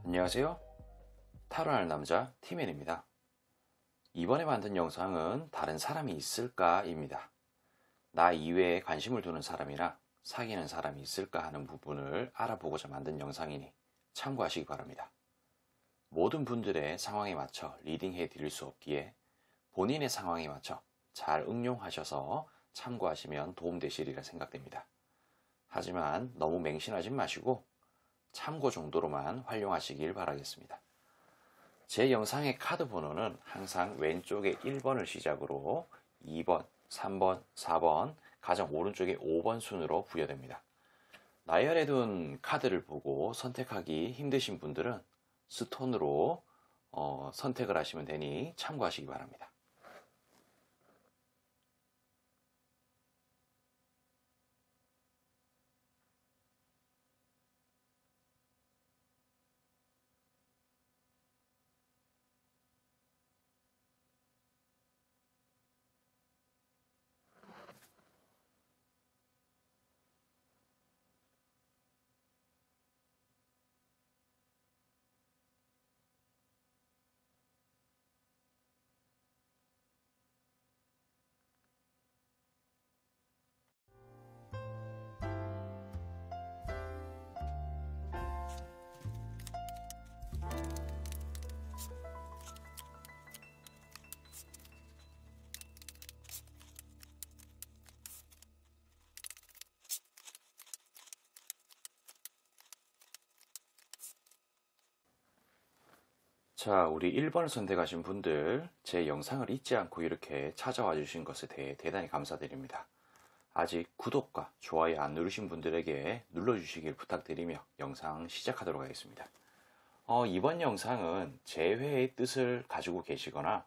안녕하세요. 타로하는 남자 티맨입니다. 이번에 만든 영상은 다른 사람이 있을까 입니다. 나 이외에 관심을 두는 사람이나 사귀는 사람이 있을까 하는 부분을 알아보고자 만든 영상이니 참고하시기 바랍니다. 모든 분들의 상황에 맞춰 리딩해 드릴 수 없기에 본인의 상황에 맞춰 잘 응용하셔서 참고하시면 도움되시리라 생각됩니다. 하지만 너무 맹신하지 마시고 참고 정도로만 활용하시길 바라겠습니다. 제 영상의 카드 번호는 항상 왼쪽에 1번을 시작으로 2번, 3번, 4번, 가장 오른쪽에 5번 순으로 부여됩니다. 나열해 둔 카드를 보고 선택하기 힘드신 분들은 스톤으로 선택을 하시면 되니 참고하시기 바랍니다. 자, 우리 1번을 선택하신 분들, 제 영상을 잊지 않고 이렇게 찾아와 주신 것에 대해 대단히 감사드립니다. 아직 구독과 좋아요 안 누르신 분들에게 눌러주시길 부탁드리며 영상 시작하도록 하겠습니다. 이번 영상은 재회의 뜻을 가지고 계시거나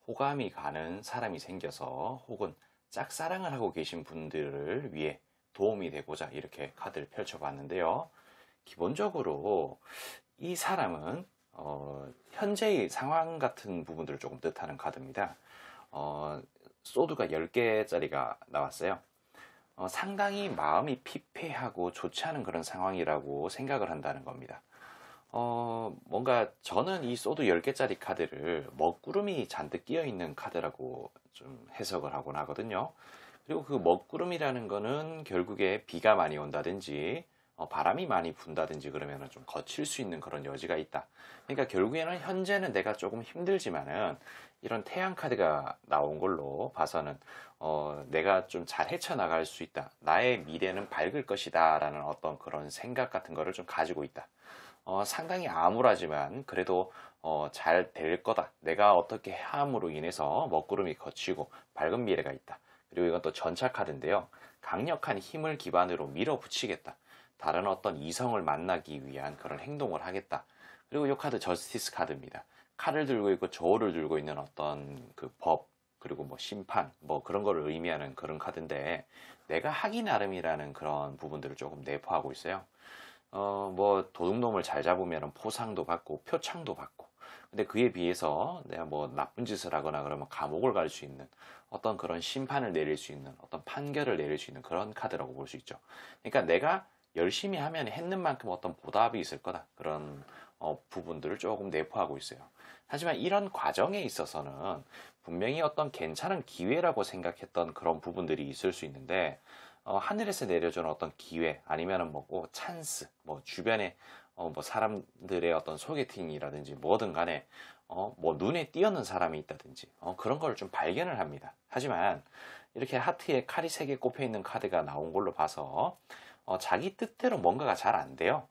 호감이 가는 사람이 생겨서 혹은 짝사랑을 하고 계신 분들을 위해 도움이 되고자 이렇게 카드를 펼쳐봤는데요. 기본적으로 이 사람은 현재의 상황 같은 부분들을 조금 뜻하는 카드입니다. 소드가 10개짜리가 나왔어요. 상당히 마음이 피폐하고 좋지 않은 그런 상황이라고 생각을 한다는 겁니다. 뭔가 저는 이 소드 10개짜리 카드를 먹구름이 잔뜩 끼어 있는 카드라고 좀 해석을 하곤 하거든요. 그리고 그 먹구름이라는 거는 결국에 비가 많이 온다든지 바람이 많이 분다든지 그러면 좀 거칠 수 있는 그런 여지가 있다. 그러니까 결국에는 현재는 내가 조금 힘들지만은 이런 태양 카드가 나온 걸로 봐서는 내가 좀 잘 헤쳐나갈 수 있다. 나의 미래는 밝을 것이다 라는 어떤 그런 생각 같은 거를 좀 가지고 있다. 상당히 암울하지만 그래도 잘 될 거다. 내가 어떻게 함으로 인해서 먹구름이 거치고 밝은 미래가 있다. 그리고 이건 또 전차 카드인데요. 강력한 힘을 기반으로 밀어붙이겠다. 다른 어떤 이성을 만나기 위한 그런 행동을 하겠다. 그리고 이 카드 저스티스 카드입니다. 칼을 들고 있고 저울을 들고 있는 어떤 그 법, 그리고 뭐 심판, 뭐 그런 거를 의미하는 그런 카드인데 내가 하기 나름이라는 그런 부분들을 조금 내포하고 있어요. 뭐 도둑놈을 잘 잡으면 포상도 받고 표창도 받고 근데 그에 비해서 내가 뭐 나쁜 짓을 하거나 그러면 감옥을 갈 수 있는 어떤 그런 심판을 내릴 수 있는 어떤 판결을 내릴 수 있는 그런 카드라고 볼 수 있죠. 그러니까 내가 열심히 하면 했는 만큼 어떤 보답이 있을 거다. 그런 부분들을 조금 내포하고 있어요. 하지만 이런 과정에 있어서는 분명히 어떤 괜찮은 기회라고 생각했던 그런 부분들이 있을 수 있는데 하늘에서 내려주는 어떤 기회 아니면은 뭐 찬스, 뭐 주변에 뭐 사람들의 어떤 소개팅이라든지 뭐든 간에 뭐 눈에 띄었는 사람이 있다든지 그런 걸 좀 발견을 합니다. 하지만 이렇게 하트에 칼이 3개 꼽혀 있는 카드가 나온 걸로 봐서 자기 뜻대로 뭔가가 잘 안 돼요.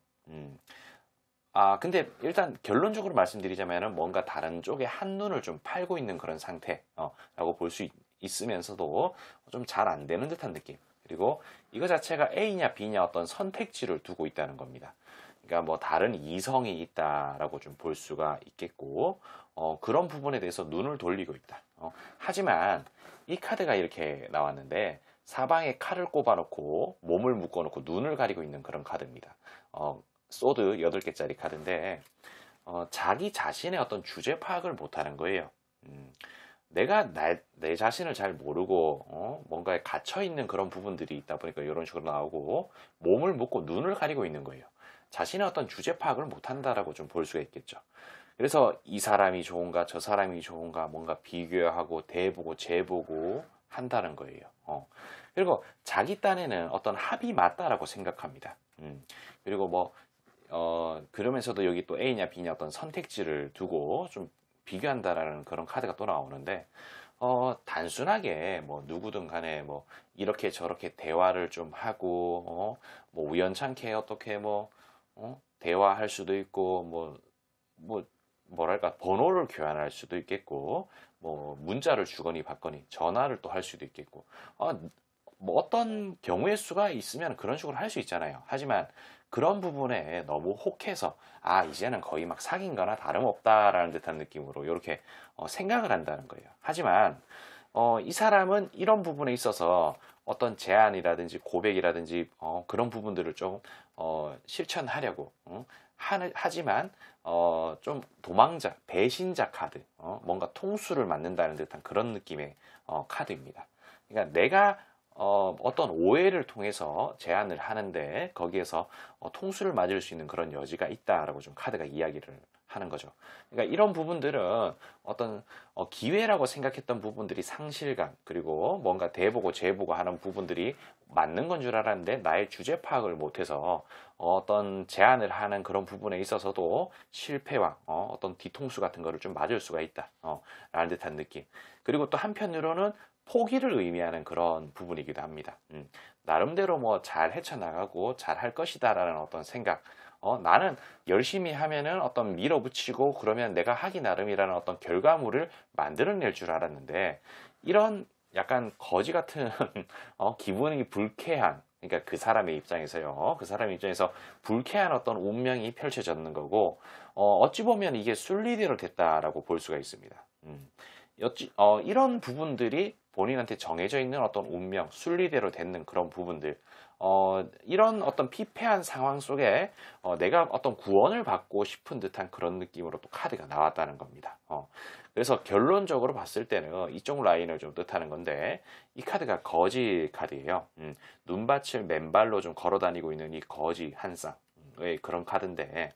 근데 일단 결론적으로 말씀드리자면은 뭔가 다른 쪽에 한눈을 좀 팔고 있는 그런 상태라고 볼 수 있으면서도 좀 잘 안 되는 듯한 느낌. 그리고 이거 자체가 A냐 B냐 어떤 선택지를 두고 있다는 겁니다. 그러니까 뭐 다른 이성이 있다라고 좀 볼 수가 있겠고, 그런 부분에 대해서 눈을 돌리고 있다. 하지만 이 카드가 이렇게 나왔는데 사방에 칼을 꼽아놓고 몸을 묶어놓고 눈을 가리고 있는 그런 카드입니다. 소드 8개짜리 카드인데 자기 자신의 어떤 주제 파악을 못하는 거예요. 내가 내 자신을 잘 모르고 뭔가에 갇혀있는 그런 부분들이 있다 보니까 이런 식으로 나오고 몸을 묶고 눈을 가리고 있는 거예요. 자신의 어떤 주제 파악을 못한다라고 좀 볼 수가 있겠죠. 그래서 이 사람이 좋은가 저 사람이 좋은가 뭔가 비교하고 대보고 재보고 한다는 거예요. 그리고 자기 딴에는 어떤 합이 맞다라고 생각합니다. 그리고 뭐 그러면서도 여기 또 A냐 B냐 어떤 선택지를 두고 좀 비교한다라는 그런 카드가 또 나오는데 단순하게 뭐 누구든 간에 뭐 이렇게 저렇게 대화를 좀 하고 뭐 우연찮게 어떻게 뭐 대화할 수도 있고 뭐랄까 번호를 교환할 수도 있겠고 뭐 문자를 주거니 받거니 전화를 또 할 수도 있겠고 뭐 어떤 경우의 수가 있으면 그런 식으로 할 수 있잖아요. 하지만 그런 부분에 너무 혹해서 이제는 거의 막 사귄 거나 다름없다라는 듯한 느낌으로 이렇게 생각을 한다는 거예요. 하지만 이 사람은 이런 부분에 있어서 어떤 제안이라든지 고백이라든지 그런 부분들을 좀 실천하려고 하지만 좀 도망자, 배신자 카드, 뭔가 통수를 맞는다는 듯한 그런 느낌의 카드입니다. 그러니까 내가 어떤 오해를 통해서 제안을 하는데 거기에서 통수를 맞을 수 있는 그런 여지가 있다라고 좀 카드가 이야기를 하는 거죠. 그러니까 이런 부분들은 어떤 기회라고 생각했던 부분들이 상실감 그리고 뭔가 대보고 재보고 하는 부분들이 맞는 건 줄 알았는데 나의 주제 파악을 못해서 어떤 제안을 하는 그런 부분에 있어서도 실패와 어떤 뒤통수 같은 거를 좀 맞을 수가 있다 라는 듯한 느낌. 그리고 또 한편으로는 포기를 의미하는 그런 부분이기도 합니다. 나름대로 뭐 잘 헤쳐나가고 잘 할 것이다 라는 어떤 생각, 나는 열심히 하면은 어떤 밀어붙이고 그러면 내가 하기 나름이라는 어떤 결과물을 만들어낼 줄 알았는데 이런 약간 거지 같은 기분이 불쾌한, 그러니까 그 사람의 입장에서요. 그 사람의 입장에서 불쾌한 어떤 운명이 펼쳐졌는 거고 어찌 보면 이게 순리대로 됐다라고 볼 수가 있습니다. 이런 부분들이 본인한테 정해져 있는 어떤 운명, 순리대로 되는 그런 부분들, 이런 어떤 피폐한 상황 속에 내가 어떤 구원을 받고 싶은 듯한 그런 느낌으로 또 카드가 나왔다는 겁니다. 그래서 결론적으로 봤을 때는 이쪽 라인을 좀 뜻하는 건데 이 카드가 거지 카드예요. 눈밭을 맨발로 좀 걸어 다니고 있는 이 거지 한 쌍의 그런 카드인데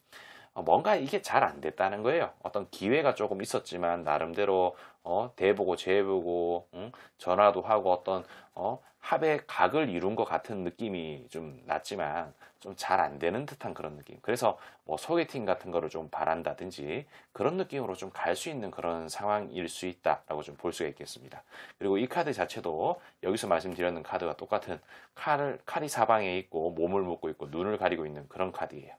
뭔가 이게 잘 안 됐다는 거예요. 어떤 기회가 조금 있었지만 나름대로 대보고 재보고 전화도 하고 어떤 합의 각을 이룬 것 같은 느낌이 좀 났지만 좀 잘 안 되는 듯한 그런 느낌. 그래서 뭐 소개팅 같은 거를 좀 바란다든지 그런 느낌으로 좀 갈 수 있는 그런 상황일 수 있다라고 좀 볼 수가 있겠습니다. 그리고 이 카드 자체도 여기서 말씀드렸는 카드와 똑같은 칼이 사방에 있고 몸을 묶고 있고 눈을 가리고 있는 그런 카드예요.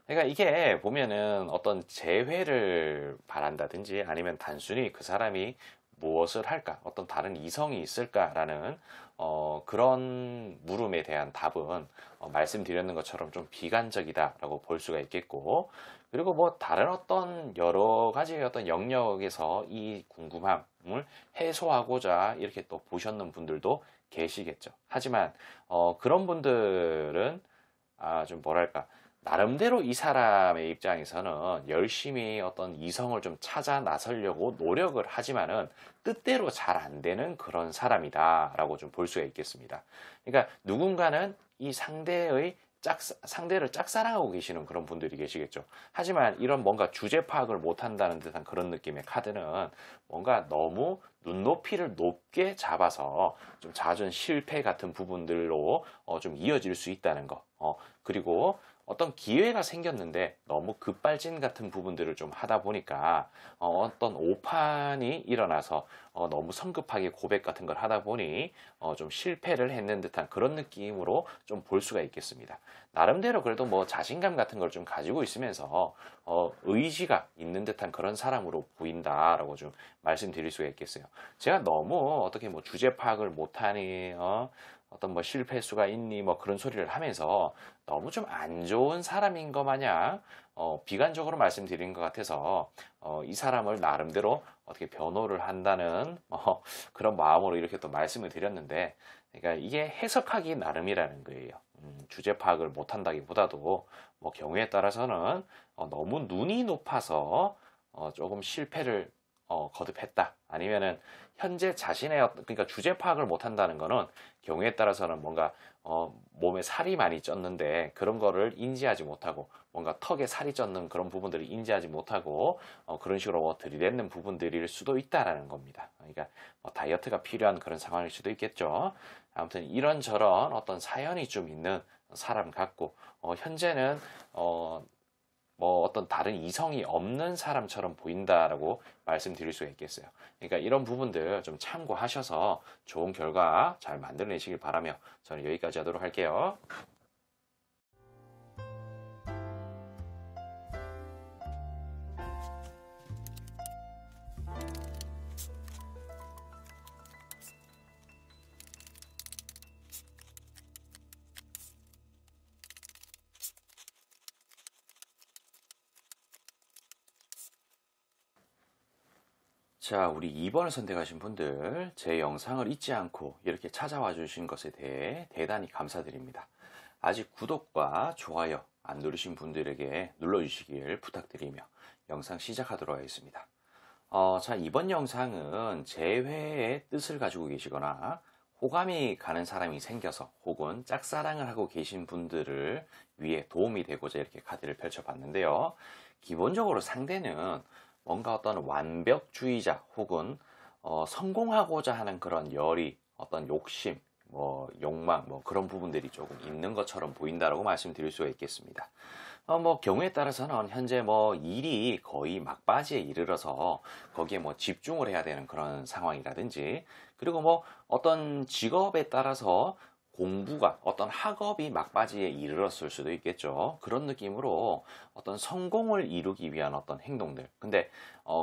그러니까 이게 보면은 어떤 재회를 바란다든지 아니면 단순히 그 사람이 무엇을 할까, 어떤 다른 이성이 있을까라는 그런 물음에 대한 답은 말씀드렸는 것처럼 좀 비관적이다라고 볼 수가 있겠고, 그리고 뭐 다른 어떤 여러 가지 어떤 영역에서 이 궁금함을 해소하고자 이렇게 또 보셨는 분들도 계시겠죠. 하지만 그런 분들은 좀 뭐랄까, 나름대로 이 사람의 입장에서는 열심히 어떤 이성을 좀 찾아 나서려고 노력을 하지만은 뜻대로 잘 안 되는 그런 사람이다라고 좀 볼 수가 있겠습니다. 그러니까 누군가는 이 상대를 짝사랑하고 계시는 그런 분들이 계시겠죠. 하지만 이런 뭔가 주제 파악을 못한다는 듯한 그런 느낌의 카드는 뭔가 너무 눈높이를 높게 잡아서 좀 잦은 실패 같은 부분들로 좀 이어질 수 있다는 거. 그리고 어떤 기회가 생겼는데 너무 급발진 같은 부분들을 좀 하다 보니까 어떤 오판이 일어나서 너무 성급하게 고백 같은 걸 하다 보니 좀 실패를 했는 듯한 그런 느낌으로 좀 볼 수가 있겠습니다. 나름대로 그래도 뭐 자신감 같은 걸 좀 가지고 있으면서 의지가 있는 듯한 그런 사람으로 보인다라고 좀 말씀드릴 수가 있겠어요. 제가 너무 어떻게 뭐 주제 파악을 못하니 어떤 뭐 실패수가 있니 뭐 그런 소리를 하면서 너무 좀 안 좋은 사람인 것 마냥 비관적으로 말씀드린 것 같아서 이 사람을 나름대로 어떻게 변호를 한다는 그런 마음으로 이렇게 또 말씀을 드렸는데, 그러니까 이게 해석하기 나름이라는 거예요. 주제 파악을 못한다기보다도 뭐 경우에 따라서는 너무 눈이 높아서 조금 실패를 거듭했다. 아니면은 현재 자신의 그러니까 주제 파악을 못한다는 거는 경우에 따라서는 뭔가 몸에 살이 많이 쪘는데 그런 거를 인지하지 못하고, 뭔가 턱에 살이 쪘는 그런 부분들을 인지하지 못하고 그런 식으로 들이대는 부분들일 수도 있다라는 겁니다. 그러니까 다이어트가 필요한 그런 상황일 수도 있겠죠. 아무튼 이런저런 어떤 사연이 좀 있는 사람 같고, 현재는 뭐 어떤 다른 이성이 없는 사람처럼 보인다라고 말씀드릴 수가 있겠어요. 그러니까 이런 부분들 좀 참고하셔서 좋은 결과 잘 만들어내시길 바라며 저는 여기까지 하도록 할게요. 자, 우리 2번을 선택하신 분들, 제 영상을 잊지 않고 이렇게 찾아와 주신 것에 대해 대단히 감사드립니다. 아직 구독과 좋아요 안 누르신 분들에게 눌러주시길 부탁드리며 영상 시작하도록 하겠습니다. 자, 이번 영상은 제 회의 뜻을 가지고 계시거나 호감이 가는 사람이 생겨서 혹은 짝사랑을 하고 계신 분들을 위해 도움이 되고자 이렇게 카드를 펼쳐봤는데요. 기본적으로 상대는 뭔가 어떤 완벽주의자 혹은 성공하고자 하는 그런 열의, 어떤 욕심, 뭐 욕망, 뭐 그런 부분들이 조금 있는 것처럼 보인다라고 말씀드릴 수가 있겠습니다. 뭐 경우에 따라서는 현재 뭐 일이 거의 막바지에 이르러서 거기에 뭐 집중을 해야 되는 그런 상황이라든지, 그리고 뭐 어떤 직업에 따라서 공부가 어떤 학업이 막바지에 이르렀을 수도 있겠죠. 그런 느낌으로 어떤 성공을 이루기 위한 어떤 행동들. 근데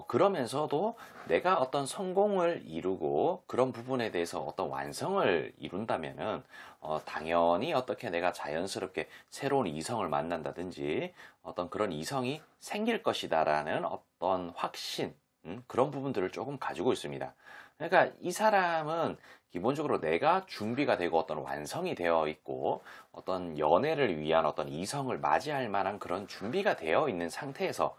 그러면서도 내가 어떤 성공을 이루고 그런 부분에 대해서 어떤 완성을 이룬다면은 당연히 어떻게 내가 자연스럽게 새로운 이성을 만난다든지 어떤 그런 이성이 생길 것이다라는 어떤 확신, 그런 부분들을 조금 가지고 있습니다. 그러니까 이 사람은 기본적으로 내가 준비가 되고 어떤 완성이 되어 있고 어떤 연애를 위한 어떤 이성을 맞이할 만한 그런 준비가 되어 있는 상태에서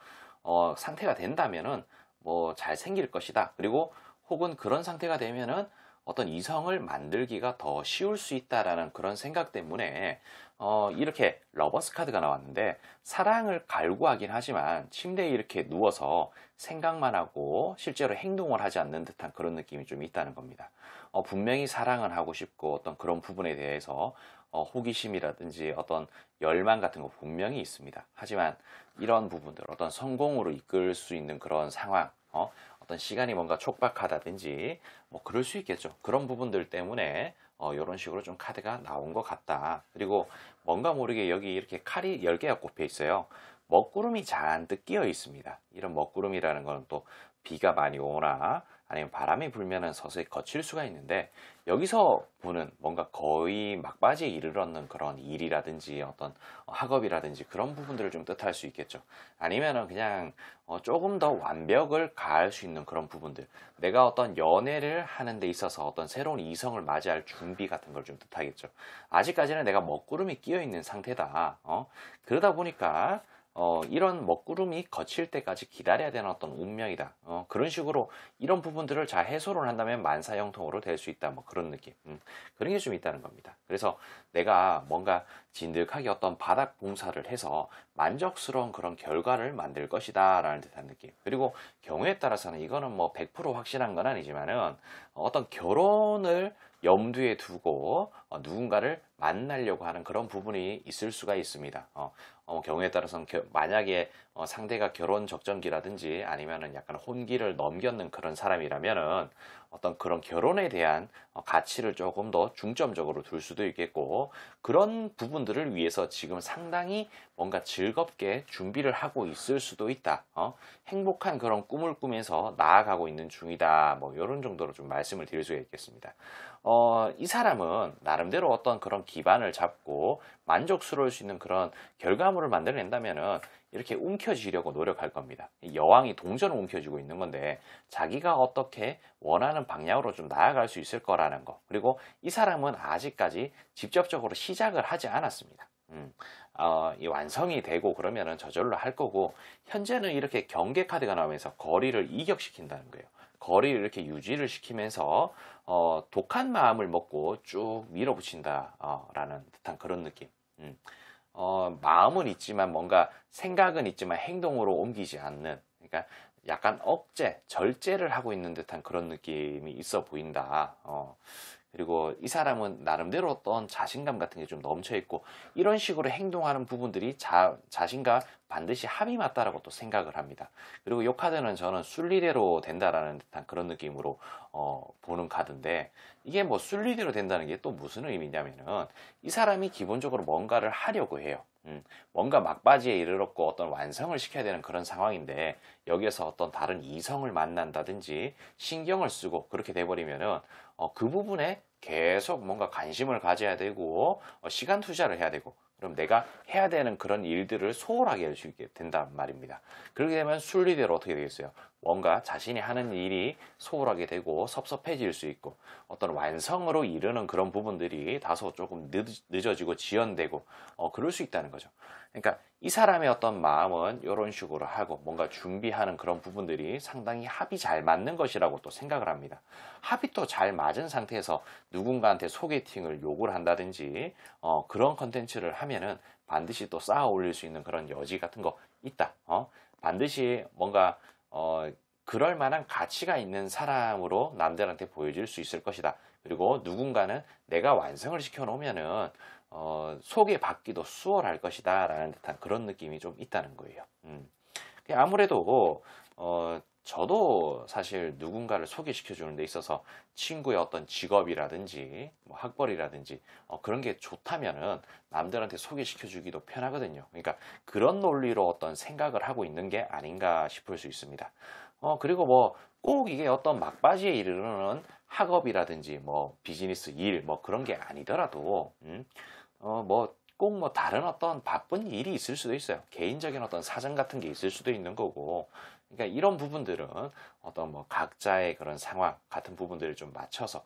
상태가 된다면은 뭐 잘 생길 것이다. 그리고 혹은 그런 상태가 되면은 어떤 이성을 만들기가 더 쉬울 수 있다라는 그런 생각 때문에 이렇게 러버스 카드가 나왔는데, 사랑을 갈구하긴 하지만 침대에 이렇게 누워서 생각만 하고 실제로 행동을 하지 않는 듯한 그런 느낌이 좀 있다는 겁니다. 분명히 사랑을 하고 싶고 어떤 그런 부분에 대해서 호기심이라든지 어떤 열망 같은 거 분명히 있습니다. 하지만 이런 부분들, 어떤 성공으로 이끌 수 있는 그런 상황, 어떤 시간이 뭔가 촉박하다든지 뭐 그럴 수 있겠죠. 그런 부분들 때문에 이런 식으로 좀 카드가 나온 것 같다. 그리고 뭔가 모르게 여기 이렇게 칼이 10개가 꼽혀 있어요. 먹구름이 잔뜩 끼어 있습니다. 이런 먹구름이라는 거는 또 비가 많이 오나 아니면 바람이 불면은 서서히 거칠 수가 있는데, 여기서 보는 뭔가 거의 막바지에 이르렀는 그런 일이라든지 어떤 학업이라든지 그런 부분들을 좀 뜻할 수 있겠죠. 아니면은 그냥 조금 더 완벽을 가할 수 있는 그런 부분들, 내가 어떤 연애를 하는 데 있어서 어떤 새로운 이성을 맞이할 준비 같은 걸 좀 뜻하겠죠. 아직까지는 내가 먹구름이 끼어 있는 상태다. 그러다 보니까 이런 먹구름이 거칠 때까지 기다려야 되는 어떤 운명이다. 그런 식으로 이런 부분들을 잘 해소를 한다면 만사형통으로 될 수 있다. 뭐 그런 느낌. 그런 게 좀 있다는 겁니다. 그래서 내가 뭔가 진득하게 어떤 바닥 봉사를 해서 만족스러운 그런 결과를 만들 것이다. 라는 듯한 느낌. 그리고 경우에 따라서는 이거는 뭐 100% 확실한 건 아니지만은 어떤 결혼을 염두에 두고 누군가를 만나려고 하는 그런 부분이 있을 수가 있습니다. 경우에 따라서는 만약에 상대가 결혼 적정기라든지 아니면은 약간 혼기를 넘겼는 그런 사람이라면은 어떤 그런 결혼에 대한 가치를 조금 더 중점적으로 둘 수도 있겠고, 그런 부분들을 위해서 지금 상당히 뭔가 즐겁게 준비를 하고 있을 수도 있다. 행복한 그런 꿈을 꾸면서 나아가고 있는 중이다. 뭐 이런 정도로 좀 말씀을 드릴 수가 있겠습니다. 이 사람은 나름대로 어떤 그런 기반을 잡고 만족스러울 수 있는 그런 결과물을 만들어낸다면은 이렇게 움켜쥐려고 노력할 겁니다. 여왕이 동전을 움켜쥐고 있는 건데 자기가 어떻게 원하는 방향으로 좀 나아갈 수 있을 거라는 거. 그리고 이 사람은 아직까지 직접적으로 시작을 하지 않았습니다. 이 완성이 되고 그러면은 저절로 할 거고, 현재는 이렇게 경계 카드가 나오면서 거리를 이격시킨다는 거예요. 거리를 이렇게 유지를 시키면서 독한 마음을 먹고 쭉 밀어붙인다 라는 듯한 그런 느낌. 마음은 있지만 뭔가 생각은 있지만 행동으로 옮기지 않는, 그러니까 약간 억제, 절제를 하고 있는 듯한 그런 느낌이 있어 보인다. 그리고 이 사람은 나름대로 어떤 자신감 같은 게 좀 넘쳐 있고, 이런 식으로 행동하는 부분들이 자신과 반드시 합이 맞다라고 또 생각을 합니다. 그리고 이 카드는 저는 순리대로 된다라는 듯한 그런 느낌으로 보는 카드인데, 이게 뭐 순리대로 된다는 게 또 무슨 의미냐면은 이 사람이 기본적으로 뭔가를 하려고 해요. 뭔가 막바지에 이르렀고 어떤 완성을 시켜야 되는 그런 상황인데, 여기에서 어떤 다른 이성을 만난다든지 신경을 쓰고 그렇게 돼버리면은 그 부분에 계속 뭔가 관심을 가져야 되고 시간 투자를 해야 되고, 그럼 내가 해야 되는 그런 일들을 소홀하게 할 수 있게 된단 말입니다. 그렇게 되면 순리대로 어떻게 되겠어요? 뭔가 자신이 하는 일이 소홀하게 되고 섭섭해질 수 있고, 어떤 완성으로 이르는 그런 부분들이 다소 조금 늦어지고 지연되고 그럴 수 있다는 거죠. 그러니까 이 사람의 어떤 마음은 이런 식으로 하고 뭔가 준비하는 그런 부분들이 상당히 합이 잘 맞는 것이라고 또 생각을 합니다. 합이 또 잘 맞은 상태에서 누군가한테 소개팅을 요구를 한다든지 그런 컨텐츠를 하면은 반드시 또 쌓아 올릴 수 있는 그런 여지 같은 거 있다. 반드시 뭔가 그럴 만한 가치가 있는 사람으로 남들한테 보여줄 수 있을 것이다. 그리고 누군가는 내가 완성을 시켜 놓으면은 소개받기도 수월할 것이다 라는 듯한 그런 느낌이 좀 있다는 거예요. 아무래도 저도 사실 누군가를 소개시켜 주는 데 있어서 친구의 어떤 직업이라든지 뭐 학벌이라든지 그런 게 좋다면은 남들한테 소개시켜 주기도 편하거든요. 그러니까 그런 논리로 어떤 생각을 하고 있는 게 아닌가 싶을 수 있습니다. 그리고 뭐 꼭 이게 어떤 막바지에 이르는 학업이라든지 뭐 비즈니스 일 뭐 그런 게 아니더라도 뭐 꼭 뭐 다른 어떤 바쁜 일이 있을 수도 있어요. 개인적인 어떤 사정 같은 게 있을 수도 있는 거고. 그러니까 이런 부분들은 어떤 뭐 각자의 그런 상황 같은 부분들을 좀 맞춰서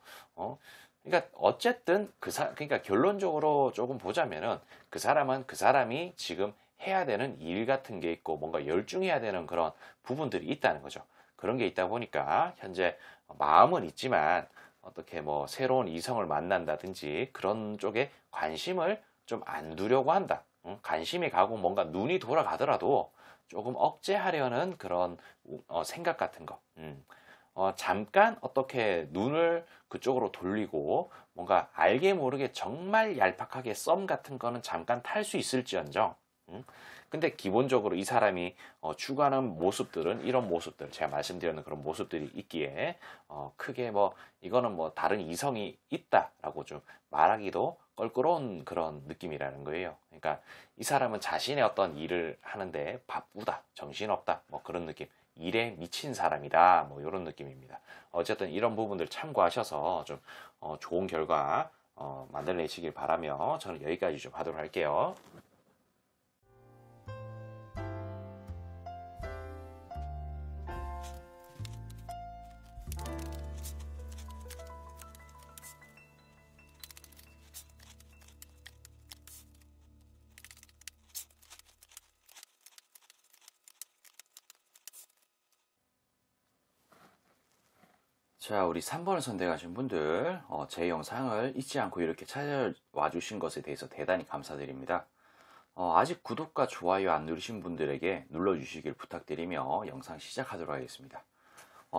그러니까 어쨌든 그러니까 결론적으로 조금 보자면은 그 사람은 그 사람이 지금 해야 되는 일 같은 게 있고 뭔가 열중해야 되는 그런 부분들이 있다는 거죠. 그런 게 있다 보니까 현재 마음은 있지만 어떻게 뭐 새로운 이성을 만난다든지 그런 쪽에 관심을 좀 안 두려고 한다. 관심이 가고 뭔가 눈이 돌아가더라도 조금 억제하려는 그런 생각 같은 거. 잠깐 어떻게 눈을 그쪽으로 돌리고 뭔가 알게 모르게 정말 얄팍하게 썸 같은 거는 잠깐 탈 수 있을지언정. 근데 기본적으로 이 사람이 추구하는 모습들은 이런 모습들, 제가 말씀드렸는 그런 모습들이 있기에 크게 뭐 이거는 뭐 다른 이성이 있다라고 좀 말하기도 껄끄러운 그런 느낌이라는 거예요. 그러니까 이 사람은 자신의 어떤 일을 하는데 바쁘다, 정신없다, 뭐 그런 느낌, 일에 미친 사람이다, 뭐 이런 느낌입니다. 어쨌든 이런 부분들 참고하셔서 좀 좋은 결과 만들어내시길 바라며 저는 여기까지 좀 하도록 할게요. 자, 우리 3번을 선택하신 분들, 제 영상을 잊지 않고 이렇게 찾아와 주신 것에 대해서 대단히 감사드립니다. 아직 구독과 좋아요 안 누르신 분들에게 눌러주시길 부탁드리며 영상 시작하도록 하겠습니다.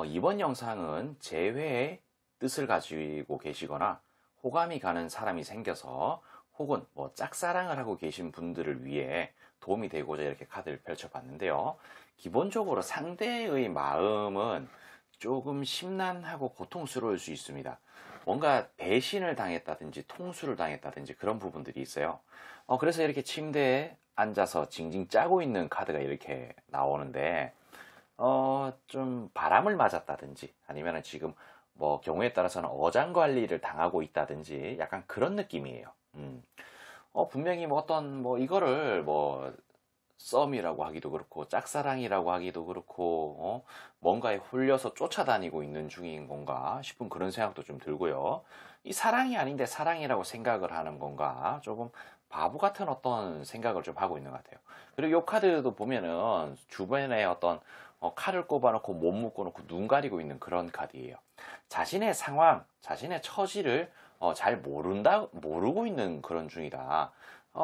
이번 영상은 재회의 뜻을 가지고 계시거나 호감이 가는 사람이 생겨서 혹은 뭐 짝사랑을 하고 계신 분들을 위해 도움이 되고자 이렇게 카드를 펼쳐봤는데요. 기본적으로 상대의 마음은 조금 심란하고 고통스러울 수 있습니다. 뭔가 배신을 당했다든지 통수를 당했다든지 그런 부분들이 있어요. 그래서 이렇게 침대에 앉아서 징징 짜고 있는 카드가 이렇게 나오는데, 좀 바람을 맞았다든지 아니면 지금 뭐 경우에 따라서는 어장관리를 당하고 있다든지 약간 그런 느낌이에요. 분명히 뭐 어떤 뭐 이거를 뭐 썸이라고 하기도 그렇고 짝사랑이라고 하기도 그렇고 뭔가에 홀려서 쫓아다니고 있는 중인 건가 싶은 그런 생각도 좀 들고요. 이 사랑이 아닌데 사랑이라고 생각을 하는 건가 조금 바보 같은 어떤 생각을 좀 하고 있는 것 같아요. 그리고 이 카드도 보면은 주변에 어떤 칼을 꼽아놓고 못 묶어놓고 눈 가리고 있는 그런 카드예요. 자신의 상황, 자신의 처지를 잘 모르고 있는 그런 중이다.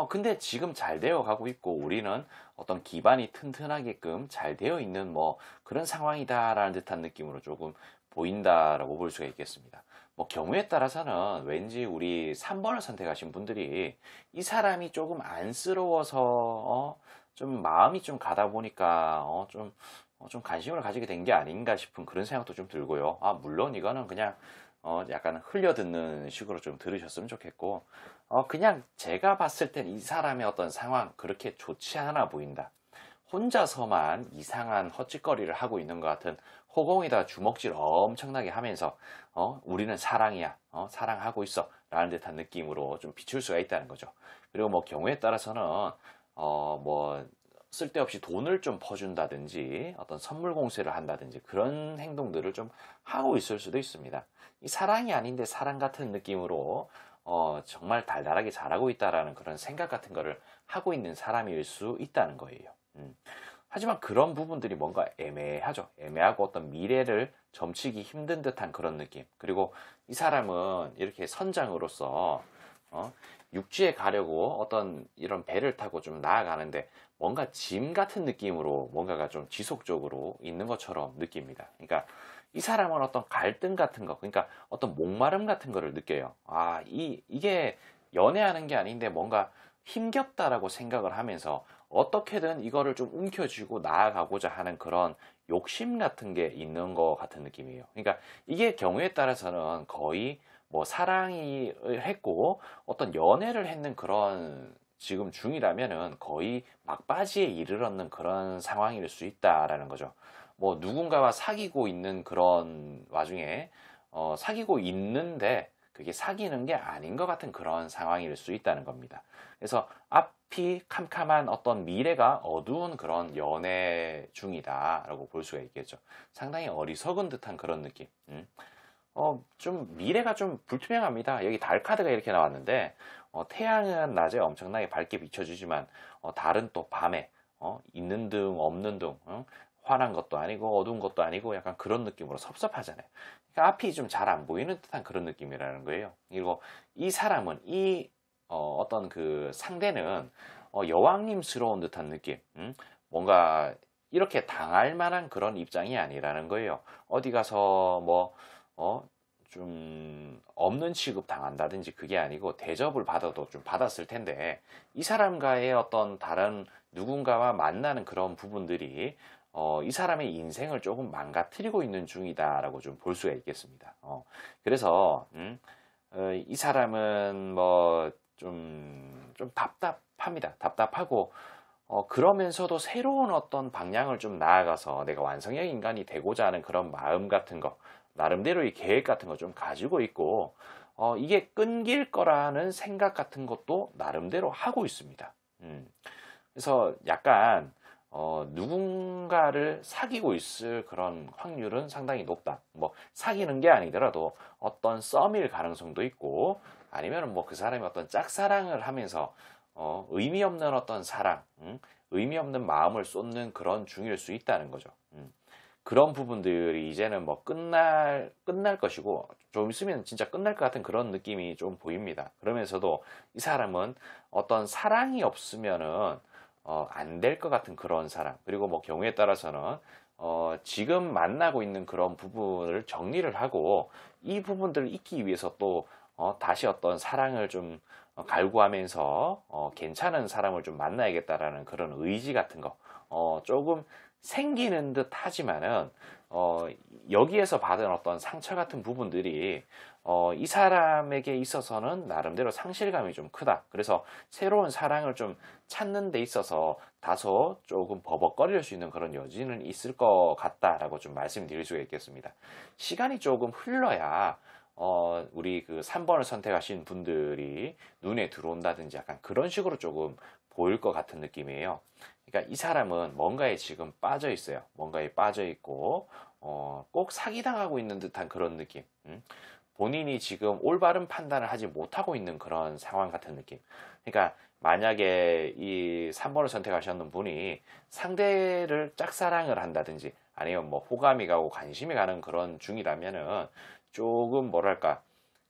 근데 지금 잘 되어 가고 있고 우리는 어떤 기반이 튼튼하게끔 잘 되어 있는 뭐 그런 상황이다라는 듯한 느낌으로 조금 보인다라고 볼 수가 있겠습니다. 뭐 경우에 따라서는 왠지 우리 3번을 선택하신 분들이 이 사람이 조금 안쓰러워서 좀 마음이 좀 가다 보니까 좀 관심을 가지게 된 게 아닌가 싶은 그런 생각도 좀 들고요. 물론 이거는 그냥 약간 흘려듣는 식으로 좀 들으셨으면 좋겠고, 그냥 제가 봤을 땐 이 사람의 어떤 상황 그렇게 좋지 않아 보인다. 혼자서만 이상한 헛짓거리를 하고 있는 것 같은 호공에다 주먹질 엄청나게 하면서 우리는 사랑이야, 사랑하고 있어 라는 듯한 느낌으로 좀 비출 수가 있다는 거죠. 그리고 뭐 경우에 따라서는 뭐 쓸데없이 돈을 좀 퍼준다든지 어떤 선물 공세를 한다든지 그런 행동들을 좀 하고 있을 수도 있습니다. 이 사랑이 아닌데 사랑 같은 느낌으로 정말 달달하게 잘하고 있다라는 그런 생각 같은 거를 하고 있는 사람일 수 있다는 거예요. 하지만 그런 부분들이 뭔가 애매하죠. 애매하고 어떤 미래를 점치기 힘든 듯한 그런 느낌. 그리고 이 사람은 이렇게 선장으로서 육지에 가려고 어떤 이런 배를 타고 좀 나아가는데 뭔가 짐 같은 느낌으로 뭔가가 좀 지속적으로 있는 것처럼 느낍니다. 그러니까 이 사람은 어떤 갈등 같은 거, 그러니까 어떤 목마름 같은 거를 느껴요. 이게 연애하는 게 아닌데 뭔가 힘겹다라고 생각을 하면서 어떻게든 이거를 좀 움켜쥐고 나아가고자 하는 그런 욕심 같은 게 있는 것 같은 느낌이에요. 그러니까 이게 경우에 따라서는 거의 뭐 사랑이 했고 어떤 연애를 했는 그런 지금 중이라면은 거의 막바지에 이르렀는 그런 상황일 수 있다라는 거죠. 뭐 누군가와 사귀고 있는 그런 와중에 사귀고 있는데 그게 사귀는 게 아닌 것 같은 그런 상황일 수 있다는 겁니다. 그래서 앞이 캄캄한 어떤 미래가 어두운 그런 연애 중이다라고 볼 수가 있겠죠. 상당히 어리석은 듯한 그런 느낌. 좀 미래가 좀 불투명합니다. 여기 달 카드가 이렇게 나왔는데 태양은 낮에 엄청나게 밝게 비춰주지만 달은 또 밤에 있는 등 없는 등 환한 것도 아니고 어두운 것도 아니고 약간 그런 느낌으로 섭섭하잖아요. 그러니까 앞이 좀 잘 안 보이는 듯한 그런 느낌이라는 거예요. 그리고 이 사람은 어떤 그 상대는 여왕님스러운 듯한 느낌, 뭔가 이렇게 당할 만한 그런 입장이 아니라는 거예요. 어디 가서 뭐 좀 없는 취급 당한다든지 그게 아니고 대접을 받아도 좀 받았을 텐데 이 사람과의 어떤 다른 누군가와 만나는 그런 부분들이 이 사람의 인생을 조금 망가뜨리고 있는 중이다라고 좀 볼 수가 있겠습니다. 그래서 이 사람은 뭐 좀 답답합니다. 답답하고 그러면서도 새로운 어떤 방향을 좀 나아가서 내가 완성형 인간이 되고자 하는 그런 마음 같은 거, 나름대로의 계획 같은 거 좀 가지고 있고, 이게 끊길 거라는 생각 같은 것도 나름대로 하고 있습니다. 그래서 약간, 누군가를 사귀고 있을 그런 확률은 상당히 높다. 뭐, 사귀는 게 아니더라도 어떤 썸일 가능성도 있고, 아니면 뭐 그 사람이 어떤 짝사랑을 하면서, 의미 없는 어떤 사랑, 의미 없는 마음을 쏟는 그런 중일 수 있다는 거죠. 그런 부분들이 이제는 뭐 끝날 것이고, 좀 있으면 진짜 끝날 것 같은 그런 느낌이 좀 보입니다. 그러면서도 이 사람은 어떤 사랑이 없으면은, 안 될 것 같은 그런 사람. 그리고 뭐 경우에 따라서는, 지금 만나고 있는 그런 부분을 정리를 하고, 이 부분들을 잊기 위해서 또, 다시 어떤 사랑을 좀 갈구하면서 괜찮은 사람을 좀 만나야겠다라는 그런 의지 같은 거 조금 생기는 듯 하지만은 여기에서 받은 어떤 상처 같은 부분들이 이 사람에게 있어서는 나름대로 상실감이 좀 크다. 그래서 새로운 사랑을 좀 찾는 데 있어서 다소 조금 버벅거릴 수 있는 그런 여지는 있을 것 같다라고 좀 말씀드릴 수가 있겠습니다. 시간이 조금 흘러야 우리 그 3번을 선택하신 분들이 눈에 들어온다든지 약간 그런 식으로 조금 보일 것 같은 느낌이에요. 그러니까 이 사람은 뭔가에 지금 빠져 있어요. 뭔가에 빠져 있고, 꼭 사기당하고 있는 듯한 그런 느낌. 본인이 지금 올바른 판단을 하지 못하고 있는 그런 상황 같은 느낌. 그러니까 만약에 이 3번을 선택하셨는 분이 상대를 짝사랑을 한다든지 아니면 뭐 호감이 가고 관심이 가는 그런 중이라면은 조금 뭐랄까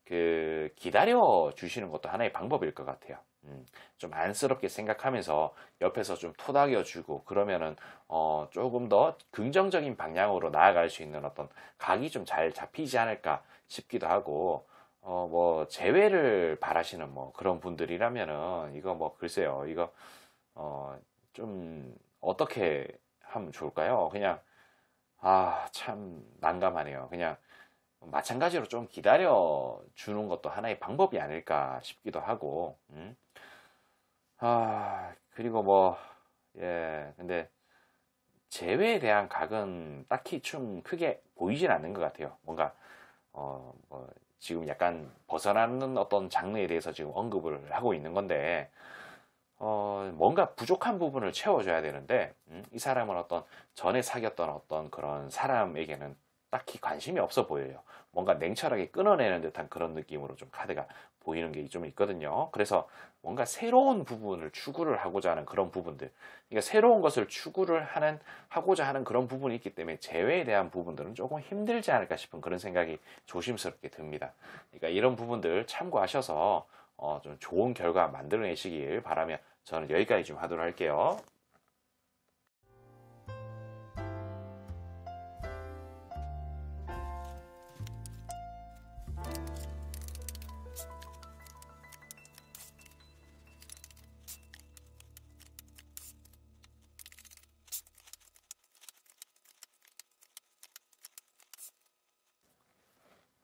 그 기다려 주시는 것도 하나의 방법일 것 같아요. 좀 안쓰럽게 생각하면서 옆에서 좀 토닥여 주고 그러면은 조금 더 긍정적인 방향으로 나아갈 수 있는 어떤 각이 좀 잘 잡히지 않을까 싶기도 하고 뭐 재회를 바라시는 뭐 그런 분들이라면은 이거 뭐 글쎄요 이거 좀 어떻게 하면 좋을까요? 그냥 참 난감하네요. 그냥 마찬가지로 좀 기다려 주는 것도 하나의 방법이 아닐까 싶기도 하고, 그리고 뭐, 예, 근데 재회에 대한 각은 딱히 좀 크게 보이진 않는 것 같아요. 뭔가, 뭐, 지금 약간 벗어나는 어떤 장르에 대해서 지금 언급을 하고 있는 건데, 뭔가 부족한 부분을 채워줘야 되는데, 이 사람은 어떤 전에 사귀었던 어떤 그런 사람에게는 딱히 관심이 없어 보여요. 뭔가 냉철하게 끊어내는 듯한 그런 느낌으로 좀 카드가 보이는 게 좀 있거든요. 그래서 뭔가 새로운 부분을 추구를 하고자 하는 그런 부분들. 그러니까 새로운 것을 하고자 하는 그런 부분이 있기 때문에 재회에 대한 부분들은 조금 힘들지 않을까 싶은 그런 생각이 조심스럽게 듭니다. 그러니까 이런 부분들 참고하셔서 좀 좋은 결과 만들어내시길 바라며 저는 여기까지 좀 하도록 할게요.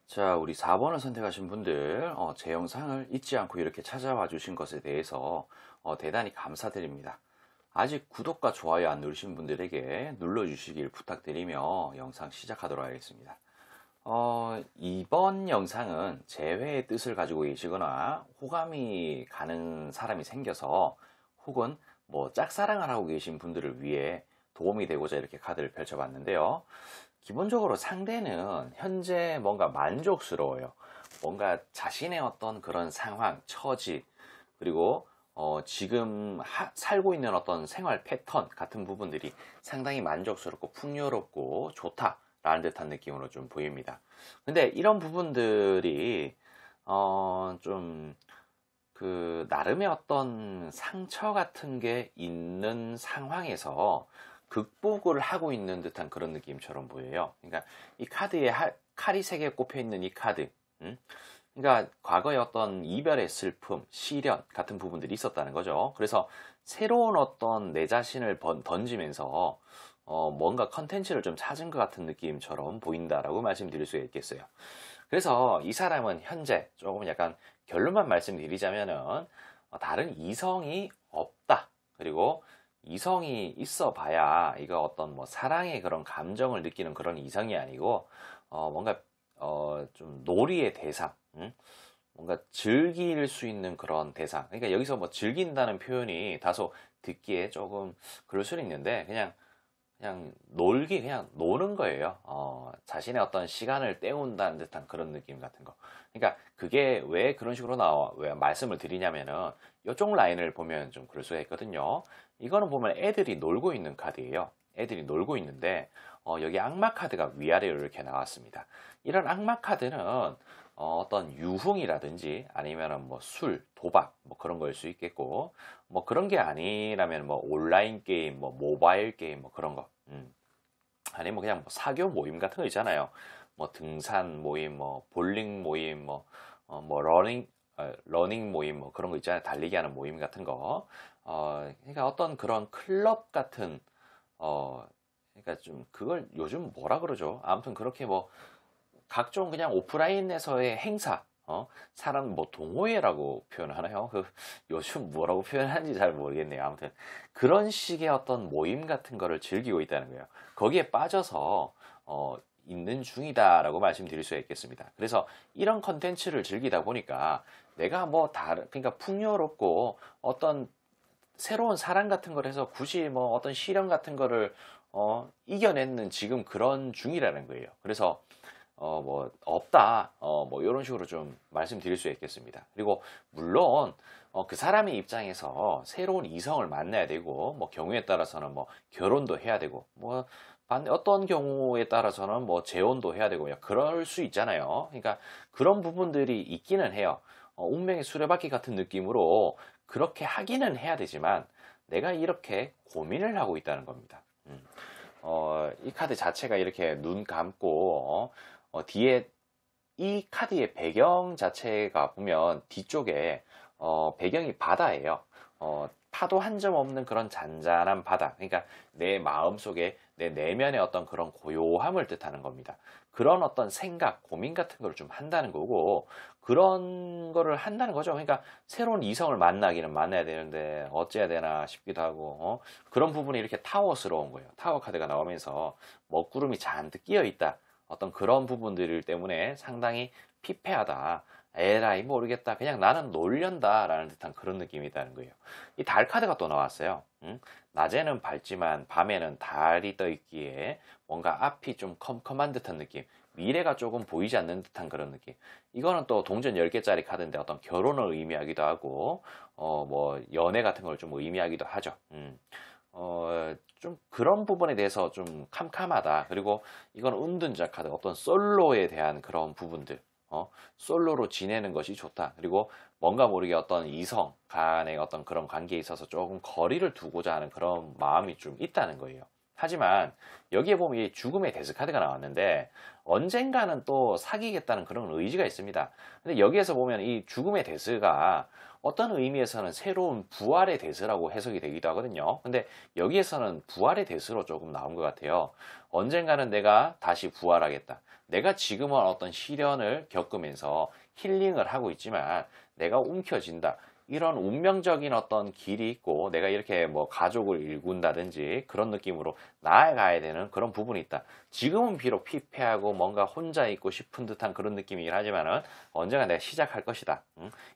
자, 우리 4번을 선택하신 분들, 제 영상을 잊지 않고 이렇게 찾아와 주신 것에 대해서 대단히 감사드립니다. 아직 구독과 좋아요 안 누르신 분들에게 눌러주시길 부탁드리며 영상 시작하도록 하겠습니다. 이번 영상은 재회의 뜻을 가지고 계시거나 호감이 가는 사람이 생겨서 혹은 뭐 짝사랑을 하고 계신 분들을 위해 도움이 되고자 이렇게 카드를 펼쳐봤는데요. 기본적으로 상대는 현재 뭔가 만족스러워요. 뭔가 자신의 어떤 그런 상황, 처지, 그리고 지금 살고 있는 어떤 생활 패턴 같은 부분들이 상당히 만족스럽고 풍요롭고 좋다라는 듯한 느낌으로 좀 보입니다. 근데 이런 부분들이 좀 그 나름의 어떤 상처 같은 게 있는 상황에서 극복을 하고 있는 듯한 그런 느낌처럼 보여요. 그러니까 이 카드에 칼이 3개 꼽혀 있는 이 카드, 그러니까 과거의 어떤 이별의 슬픔, 시련 같은 부분들이 있었다는 거죠. 그래서 새로운 어떤 내 자신을 던지면서 뭔가 컨텐츠를 좀 찾은 것 같은 느낌처럼 보인다라고 말씀드릴 수 있겠어요. 그래서 이 사람은 현재 조금 약간 결론만 말씀드리자면은 다른 이성이 없다. 그리고 이성이 있어 봐야 이거 어떤 뭐 사랑의 그런 감정을 느끼는 그런 이성이 아니고 뭔가 좀 놀이의 대상, 뭔가 즐길 수 있는 그런 대상. 그러니까 여기서 뭐 즐긴다는 표현이 다소 듣기에 조금 그럴 수는 있는데 그냥 그냥 노는 거예요. 자신의 어떤 시간을 때운다는 듯한 그런 느낌 같은 거. 그러니까 그게 왜 그런 식으로 왜 말씀을 드리냐면은 이쪽 라인을 보면 좀 그럴 수가 있거든요. 이거는 보면 애들이 놀고 있는 카드예요. 애들이 놀고 있는데 여기 악마 카드가 위아래로 이렇게 나왔습니다. 이런 악마 카드는 어떤 유흥이라든지 아니면은 뭐 술, 도박 뭐 그런 거일 수 있겠고 뭐 그런 게 아니라면 뭐 온라인 게임, 뭐 모바일 게임 뭐 그런 거. 아니면 그냥 뭐 사교 모임 같은 거 있잖아요. 뭐 등산 모임, 뭐 볼링 모임, 뭐 뭐 러닝 모임 뭐 그런 거 있잖아요. 달리기 하는 모임 같은 거. 그러니까 어떤 그런 클럽 같은 그러니까 좀 그걸 요즘 뭐라 그러죠? 아무튼 그렇게 뭐 각종 그냥 오프라인에서의 행사, 사람 뭐 동호회라고 표현하나요? 요즘 뭐라고 표현하는지 잘 모르겠네요. 아무튼 그런 식의 어떤 모임 같은 거를 즐기고 있다는 거예요. 거기에 빠져서 있는 중이다라고 말씀드릴 수 있겠습니다. 그래서 이런 컨텐츠를 즐기다 보니까 내가 뭐 다른 그러니까 풍요롭고 어떤 새로운 사랑 같은 걸 해서 굳이 뭐 어떤 시련 같은 거를 이겨내는 지금 그런 중이라는 거예요. 그래서 뭐 없다 뭐 이런 식으로 좀 말씀드릴 수 있겠습니다. 그리고 물론 그 사람의 입장에서 새로운 이성을 만나야 되고 뭐 경우에 따라서는 뭐 결혼도 해야 되고 뭐 어떤 경우에 따라서는 뭐 재혼도 해야 되고 그럴 수 있잖아요. 그러니까 그런 부분들이 있기는 해요. 운명의 수레바퀴 같은 느낌으로 그렇게 하기는 해야 되지만 내가 이렇게 고민을 하고 있다는 겁니다. 이 카드 자체가 이렇게 눈 감고 뒤에 이 카드의 배경 자체가 보면 뒤쪽에 배경이 바다예요. 파도 한 점 없는 그런 잔잔한 바다. 그러니까 내 마음속에 내 내면의 어떤 그런 고요함을 뜻하는 겁니다. 그런 어떤 생각, 고민 같은 걸 좀 한다는 거고 그런 거를 한다는 거죠. 그러니까 새로운 이성을 만나기는 만나야 되는데 어째야 되나 싶기도 하고 그런 부분이 이렇게 타워스러운 거예요. 타워 카드가 나오면서 먹구름이 잔뜩 끼어 있다. 어떤 그런 부분들 때문에 상당히 피폐하다. 에라이 모르겠다. 그냥 나는 놀련다 라는 듯한 그런 느낌이 있다는 거예요. 이 달 카드가 또 나왔어요. 낮에는 밝지만 밤에는 달이 떠 있기에 뭔가 앞이 좀 컴컴한 듯한 느낌. 미래가 조금 보이지 않는 듯한 그런 느낌. 이거는 또 동전 10개짜리 카드인데 어떤 결혼을 의미하기도 하고 뭐 연애 같은 걸 좀 의미하기도 하죠. 좀 그런 부분에 대해서 좀 캄캄하다. 그리고 이건 은둔자 카드, 어떤 솔로에 대한 그런 부분들. 솔로로 지내는 것이 좋다. 그리고 뭔가 모르게 어떤 이성 간의 어떤 그런 관계에 있어서 조금 거리를 두고자 하는 그런 마음이 좀 있다는 거예요. 하지만 여기에 보면 이 죽음의 데스 카드가 나왔는데 언젠가는 또 사귀겠다는 그런 의지가 있습니다. 근데 여기에서 보면 이 죽음의 데스가 어떤 의미에서는 새로운 부활의 데스라고 해석이 되기도 하거든요. 근데 여기에서는 부활의 데스로 조금 나온 것 같아요. 언젠가는 내가 다시 부활하겠다. 내가 지금은 어떤 시련을 겪으면서 힐링을 하고 있지만 내가 움켜진다. 이런 운명적인 어떤 길이 있고 내가 이렇게 뭐 가족을 일군다든지 그런 느낌으로 나아가야 되는 그런 부분이 있다. 지금은 비록 피폐하고 뭔가 혼자 있고 싶은 듯한 그런 느낌이긴 하지만은 언젠가 내가 시작할 것이다.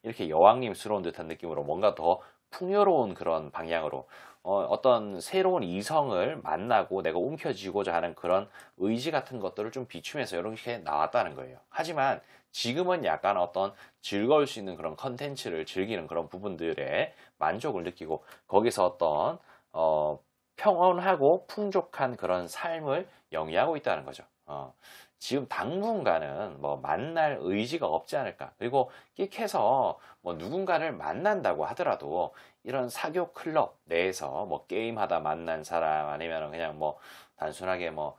이렇게 여왕님스러운 듯한 느낌으로 뭔가 더 풍요로운 그런 방향으로 어떤 새로운 이성을 만나고 내가 움켜쥐고자 하는 그런 의지 같은 것들을 좀 비추면서 이렇게 나왔다는 거예요. 하지만 지금은 약간 어떤 즐거울 수 있는 그런 컨텐츠를 즐기는 그런 부분들에 만족을 느끼고 거기서 어떤 평온하고 풍족한 그런 삶을 영위하고 있다는 거죠. 지금 당분간은 뭐 만날 의지가 없지 않을까. 그리고 끽해서 뭐 누군가를 만난다고 하더라도 이런 사교 클럽 내에서 뭐 게임하다 만난 사람 아니면 그냥 뭐 단순하게 뭐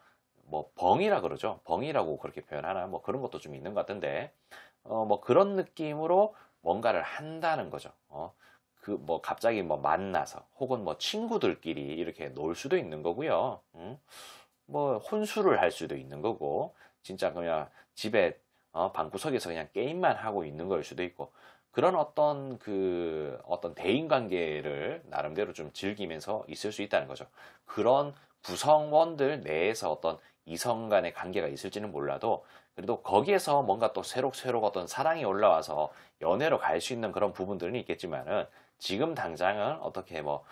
벙이라 그러죠. 벙이라고 그렇게 표현하나 뭐 그런 것도 좀 있는 것 같은데 뭐 그런 느낌으로 뭔가를 한다는 거죠. 그 뭐 갑자기 뭐 만나서 혹은 뭐 친구들끼리 이렇게 놀 수도 있는 거고요. 뭐 혼술을 할 수도 있는 거고 진짜 그냥 집에 방구석에서 그냥 게임만 하고 있는 걸 수도 있고 그런 어떤 대인 관계를 나름대로 좀 즐기면서 있을 수 있다는 거죠. 그런 구성원들 내에서 어떤 이성 간의 관계가 있을지는 몰라도 그래도 거기에서 뭔가 또 새록새록 어떤 사랑이 올라와서 연애로 갈 수 있는 그런 부분들은 있겠지만은 지금 당장은 어떻게 뭐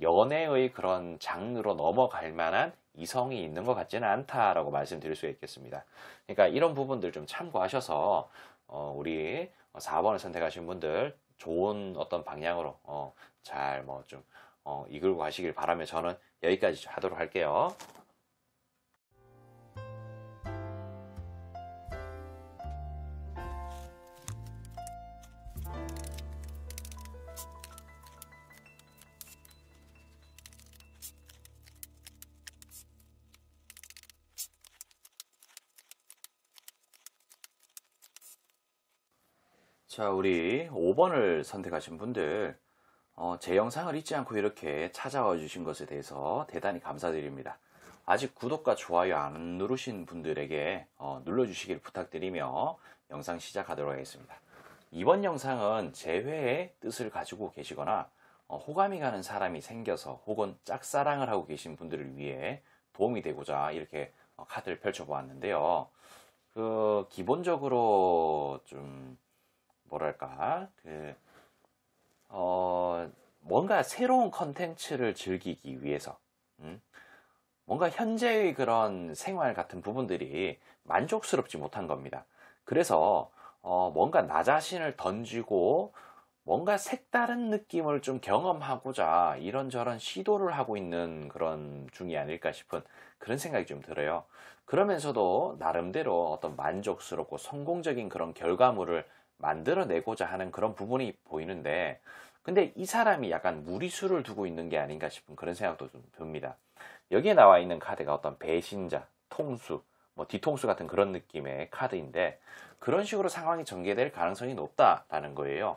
연애의 그런 장르로 넘어갈 만한 이성이 있는 것 같지는 않다라고 말씀드릴 수 있겠습니다. 그러니까 이런 부분들 좀 참고하셔서 우리 4번을 선택하신 분들 좋은 어떤 방향으로 잘 뭐 좀 이끌고 가시길 바라며 저는 여기까지 하도록 할게요. 자, 우리 5번을 선택하신 분들, 제 영상을 잊지 않고 이렇게 찾아와 주신 것에 대해서 대단히 감사드립니다. 아직 구독과 좋아요 안 누르신 분들에게 눌러주시길 부탁드리며 영상 시작하도록 하겠습니다. 이번 영상은 재회의 뜻을 가지고 계시거나 호감이 가는 사람이 생겨서 혹은 짝사랑을 하고 계신 분들을 위해 도움이 되고자 이렇게 카드를 펼쳐보았는데요. 기본적으로 좀 뭐랄까 뭔가 새로운 컨텐츠를 즐기기 위해서 뭔가 현재의 그런 생활 같은 부분들이 만족스럽지 못한 겁니다. 그래서 뭔가 나 자신을 던지고 뭔가 색다른 느낌을 좀 경험하고자 이런저런 시도를 하고 있는 그런 중이 아닐까 싶은 그런 생각이 좀 들어요. 그러면서도 나름대로 어떤 만족스럽고 성공적인 그런 결과물을 만들어내고자 하는 그런 부분이 보이는데, 근데 이 사람이 약간 무리수를 두고 있는 게 아닌가 싶은 그런 생각도 좀 듭니다. 여기에 나와 있는 카드가 어떤 배신자, 통수, 뭐 뒤통수 같은 그런 느낌의 카드인데, 그런 식으로 상황이 전개될 가능성이 높다라는 거예요.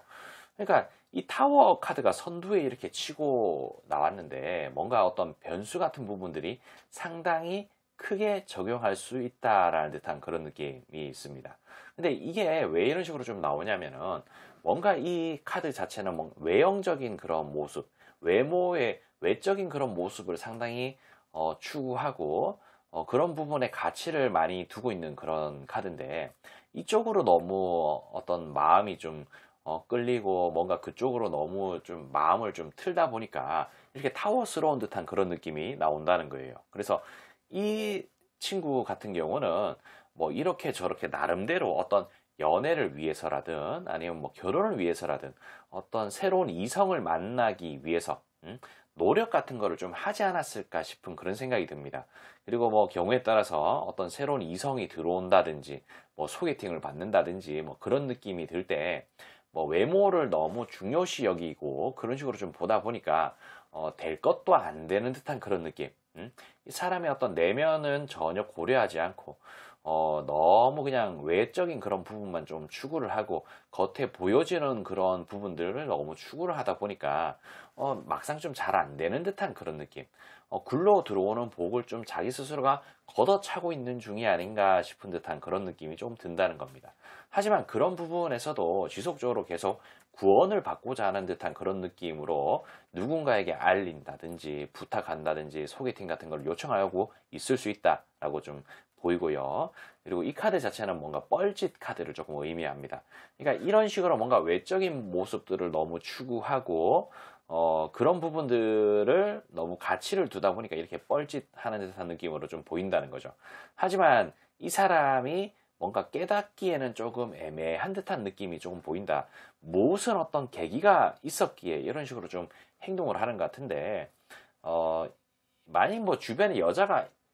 그러니까 이 타워 카드가 선두에 이렇게 치고 나왔는데, 뭔가 어떤 변수 같은 부분들이 상당히 크게 적용할 수 있다라는 듯한 그런 느낌이 있습니다. 근데 이게 왜 이런 식으로 좀 나오냐면은, 뭔가 이 카드 자체는 외형적인 그런 모습, 외모의 외적인 그런 모습을 상당히 추구하고 그런 부분에 가치를 많이 두고 있는 그런 카드인데, 이쪽으로 너무 어떤 마음이 좀 끌리고 뭔가 그쪽으로 너무 좀 마음을 좀 틀다 보니까 이렇게 타워스러운 듯한 그런 느낌이 나온다는 거예요. 그래서 이 친구 같은 경우는 뭐 이렇게 저렇게 나름대로 어떤 연애를 위해서라든 아니면 뭐 결혼을 위해서라든 어떤 새로운 이성을 만나기 위해서 노력 같은 거를 좀 하지 않았을까 싶은 그런 생각이 듭니다. 그리고 뭐 경우에 따라서 어떤 새로운 이성이 들어온다든지 뭐 소개팅을 받는다든지 뭐 그런 느낌이 들 때 뭐 외모를 너무 중요시 여기고 그런 식으로 좀 보다 보니까 될 것도 안 되는 듯한 그런 느낌. 이 사람의 어떤 내면은 전혀 고려하지 않고 너무 그냥 외적인 그런 부분만 좀 추구를 하고 겉에 보여지는 그런 부분들을 너무 추구를 하다 보니까 막상 좀 잘 안 되는 듯한 그런 느낌. 굴러 들어오는 복을 좀 자기 스스로가 걷어차고 있는 중이 아닌가 싶은 듯한 그런 느낌이 좀 든다는 겁니다. 하지만 그런 부분에서도 지속적으로 계속 구원을 받고자 하는 듯한 그런 느낌으로 누군가에게 알린다든지 부탁한다든지 소개팅 같은 걸 요청하고 있을 수 있다라고 좀 보이고요. 그리고 이 카드 자체는 뭔가 뻘짓 카드를 조금 의미합니다. 그러니까 이런 식으로 뭔가 외적인 모습들을 너무 추구하고 그런 부분들을 너무 가치를 두다 보니까 이렇게 뻘짓하는 듯한 느낌으로 좀 보인다는 거죠. 하지만 이 사람이 뭔가 깨닫기에는 조금 애매한 듯한 느낌이 조금 보인다. 무슨 어떤 계기가 있었기에 이런 식으로 좀 행동을 하는 것 같은데, 만약 뭐 주변에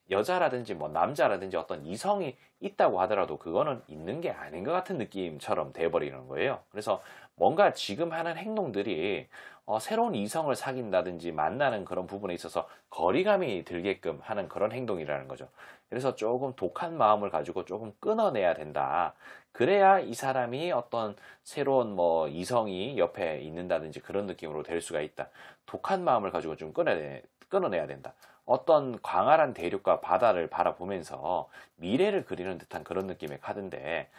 여자라든지 뭐 남자라든지 어떤 이성이 있다고 하더라도 그거는 있는 게 아닌 것 같은 느낌처럼 돼버리는 거예요. 그래서 뭔가 지금 하는 행동들이 새로운 이성을 사귄다든지 만나는 그런 부분에 있어서 거리감이 들게끔 하는 그런 행동이라는 거죠. 그래서 조금 독한 마음을 가지고 조금 끊어내야 된다. 그래야 이 사람이 어떤 새로운 뭐 이성이 옆에 있는다든지 그런 느낌으로 될 수가 있다. 독한 마음을 가지고 좀 끊어내야 된다. 어떤 광활한 대륙과 바다를 바라보면서 미래를 그리는 듯한 그런 느낌의 카드인데,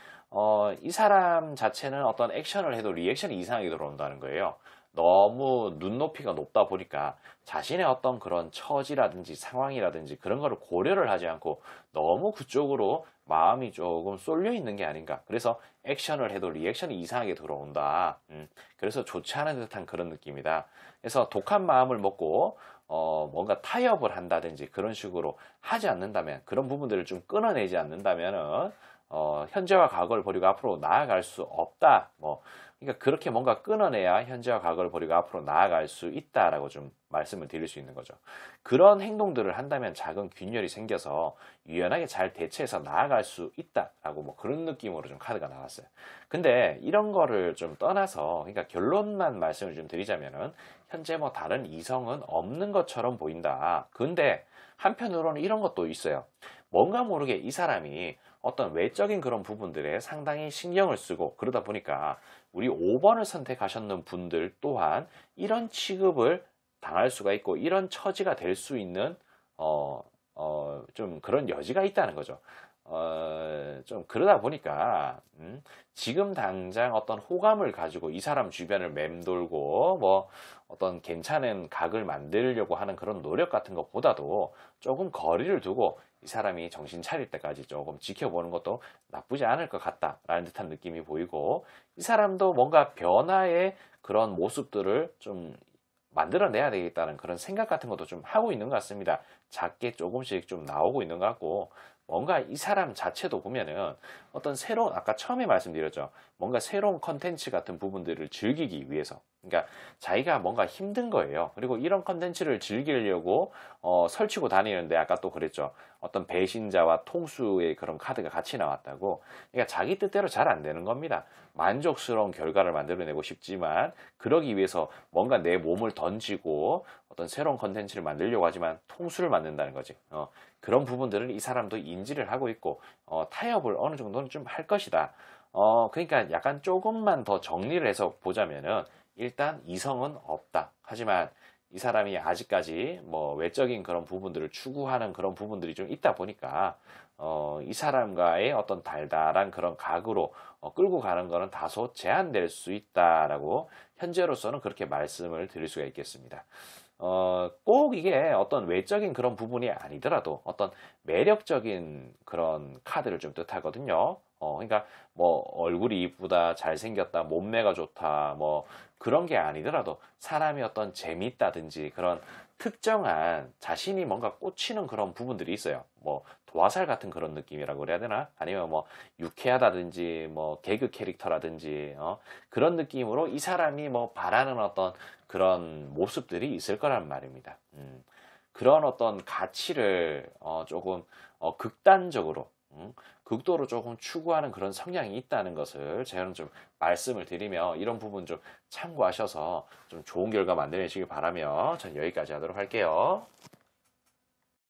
이 사람 자체는 어떤 액션을 해도 리액션이 이상하게 들어온다는 거예요. 너무 눈높이가 높다 보니까 자신의 어떤 그런 처지라든지 상황이라든지 그런 거를 고려를 하지 않고 너무 그쪽으로 마음이 조금 쏠려 있는 게 아닌가. 그래서 액션을 해도 리액션이 이상하게 들어온다. 그래서 좋지 않은 듯한 그런 느낌이다. 그래서 독한 마음을 먹고 뭔가 타협을 한다든지 그런 식으로 하지 않는다면, 그런 부분들을 좀 끊어내지 않는다면은 현재와 과거를 버리고 앞으로 나아갈 수 없다. 뭐 그러니까 그렇게 뭔가 끊어내야 현재와 과거를 버리고 앞으로 나아갈 수 있다라고 좀 말씀을 드릴 수 있는 거죠. 그런 행동들을 한다면 작은 균열이 생겨서 유연하게 잘 대처해서 나아갈 수 있다라고 뭐 그런 느낌으로 좀 카드가 나왔어요. 근데 이런 거를 좀 떠나서, 그러니까 결론만 말씀을 좀 드리자면은 현재 뭐 다른 이성은 없는 것처럼 보인다. 근데 한편으로는 이런 것도 있어요. 뭔가 모르게 이 사람이 어떤 외적인 그런 부분들에 상당히 신경을 쓰고 그러다 보니까 우리 5번을 선택하셨는 분들 또한 이런 취급을 당할 수가 있고 이런 처지가 될 수 있는 좀 그런 여지가 있다는 거죠. 좀 그러다 보니까 지금 당장 어떤 호감을 가지고 이 사람 주변을 맴돌고 뭐 어떤 괜찮은 각을 만들려고 하는 그런 노력 같은 것보다도 조금 거리를 두고 이 사람이 정신 차릴 때까지 조금 지켜보는 것도 나쁘지 않을 것 같다라는 듯한 느낌이 보이고 이 사람도 뭔가 변화의 그런 모습들을 좀 만들어내야 되겠다는 그런 생각 같은 것도 좀 하고 있는 것 같습니다. 작게 조금씩 좀 나오고 있는 것 같고 뭔가 이 사람 자체도 보면은 어떤 새로운 아까 처음에 말씀드렸죠. 뭔가 새로운 컨텐츠 같은 부분들을 즐기기 위해서 그러니까 자기가 뭔가 힘든 거예요. 그리고 이런 컨텐츠를 즐기려고 설치고 다니는데 아까 또 그랬죠. 어떤 배신자와 통수의 그런 카드가 같이 나왔다고. 그러니까 자기 뜻대로 잘 안 되는 겁니다. 만족스러운 결과를 만들어내고 싶지만 그러기 위해서 뭔가 내 몸을 던지고 어떤 새로운 컨텐츠를 만들려고 하지만 통수를 만든다는 거지. 그런 부분들을 이 사람도 인지를 하고 있고 타협을 어느 정도는 좀 할 것이다. 그러니까 약간 조금만 더 정리를 해서 보자면은 일단 이성은 없다. 하지만 이 사람이 아직까지 뭐 외적인 그런 부분들을 추구하는 그런 부분들이 좀 있다 보니까 이 사람과의 어떤 달달한 그런 각으로 끌고 가는 거는 다소 제한될 수 있다라고 현재로서는 그렇게 말씀을 드릴 수가 있겠습니다. 꼭 이게 어떤 외적인 그런 부분이 아니더라도 어떤 매력적인 그런 카드를 좀 뜻하거든요. 그러니까 뭐 얼굴이 이쁘다, 잘생겼다, 몸매가 좋다, 뭐 그런 게 아니더라도 사람이 어떤 재밌다든지 그런 특정한 자신이 뭔가 꽂히는 그런 부분들이 있어요. 뭐 도화살 같은 그런 느낌이라고 그래야 되나? 아니면 뭐 유쾌하다든지 뭐 개그 캐릭터라든지 그런 느낌으로 이 사람이 뭐 바라는 어떤 그런 모습들이 있을 거란 말입니다. 그런 어떤 가치를 조금 극단적으로 극도로 조금 추구하는 그런 성향이 있다는 것을 제가 좀 말씀을 드리며 이런 부분 좀 참고하셔서 좀 좋은 결과 만들어내시길 바라며 전 여기까지 하도록 할게요.